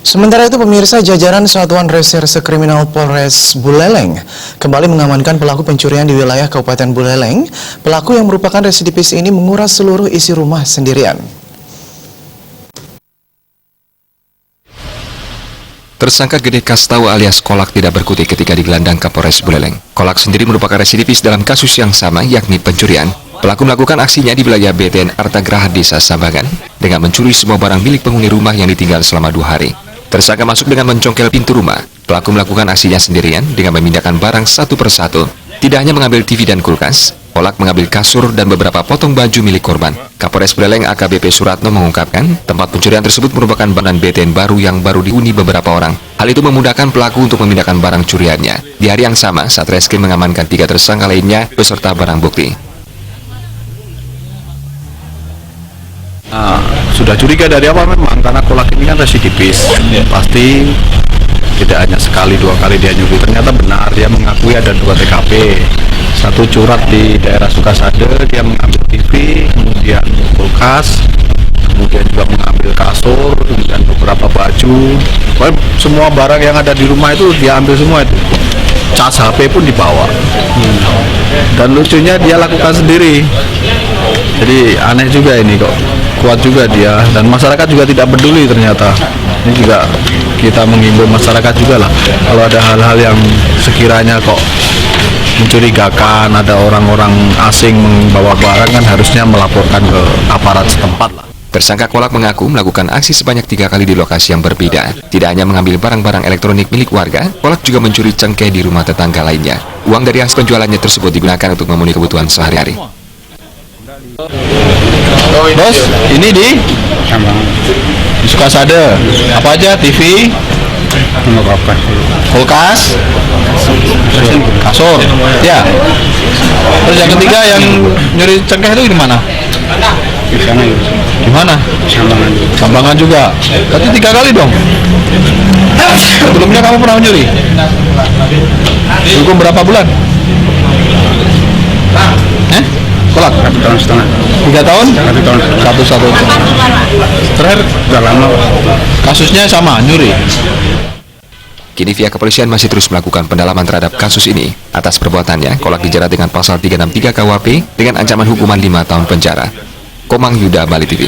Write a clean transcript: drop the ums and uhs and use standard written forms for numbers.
Sementara itu pemirsa, jajaran Satuan Reserse Kriminal Polres Buleleng kembali mengamankan pelaku pencurian di wilayah Kabupaten Buleleng. Pelaku yang merupakan residivis ini menguras seluruh isi rumah sendirian. Tersangka Gede Kastau alias Kolak tidak berkutik ketika digelandang Kapolres Buleleng. Kolak sendiri merupakan residivis dalam kasus yang sama, yakni pencurian. Pelaku melakukan aksinya di wilayah BTN Artagraha Desa Sambangan dengan mencuri semua barang milik penghuni rumah yang ditinggal selama 2 hari. Tersangka masuk dengan mencongkel pintu rumah. Pelaku melakukan aksinya sendirian dengan memindahkan barang satu persatu. Tidak hanya mengambil TV dan kulkas, Kolak mengambil kasur dan beberapa potong baju milik korban. Kapolres Buleleng AKBP Suratno mengungkapkan, tempat pencurian tersebut merupakan bangunan BTN baru yang baru dihuni beberapa orang. Hal itu memudahkan pelaku untuk memindahkan barang curiannya. Di hari yang sama, Satreskrim mengamankan 3 tersangka lainnya beserta barang bukti. Nah, sudah curiga dari apa memang, karena Kolak ini kan residivis. Pasti tidak hanya sekali 2 kali dia nyuri. Ternyata benar, dia mengakui ada 2 TKP. Satu curhat di daerah Sukasade, dia mengambil TV, kemudian kulkas, kemudian juga mengambil kasur, kemudian beberapa baju. Pokoknya semua barang yang ada di rumah itu dia ambil semua itu. Cas HP pun dibawa. Dan lucunya dia lakukan sendiri. Jadi aneh juga ini kok. Kuat juga dia, dan masyarakat juga tidak peduli ternyata. Ini juga kita mengimbau masyarakat juga lah, kalau ada hal-hal yang sekiranya kok mencurigakan, ada orang-orang asing membawa barang, kan harusnya melaporkan ke aparat setempat lah. Tersangka Kolak mengaku melakukan aksi sebanyak 3 kali di lokasi yang berbeda. Tidak hanya mengambil barang-barang elektronik milik warga, Kolak juga mencuri cengkeh di rumah tetangga lainnya. Uang dari hasil penjualannya tersebut digunakan untuk memenuhi kebutuhan sehari-hari. Bos, ini di Sukasade. Apa aja? TV, kulkas, kasur. Ya. Terus yang ketiga yang nyuri cengkeh itu di mana? Di mana? Sambangan juga. Berarti 3 kali dong. Sebelumnya kamu pernah nyuri? Hukum berapa bulan? Kolak? 1,5 tahun. 3 tahun? 1 tahun. 1 tahun. Terakhir? Udah lama. Kasusnya sama, nyuri. Kini pihak kepolisian masih terus melakukan pendalaman terhadap kasus ini. Atas perbuatannya, Kolak dijerat dengan pasal 363 KUHP dengan ancaman hukuman 5 tahun penjara. Komang Yuda, Bali TV.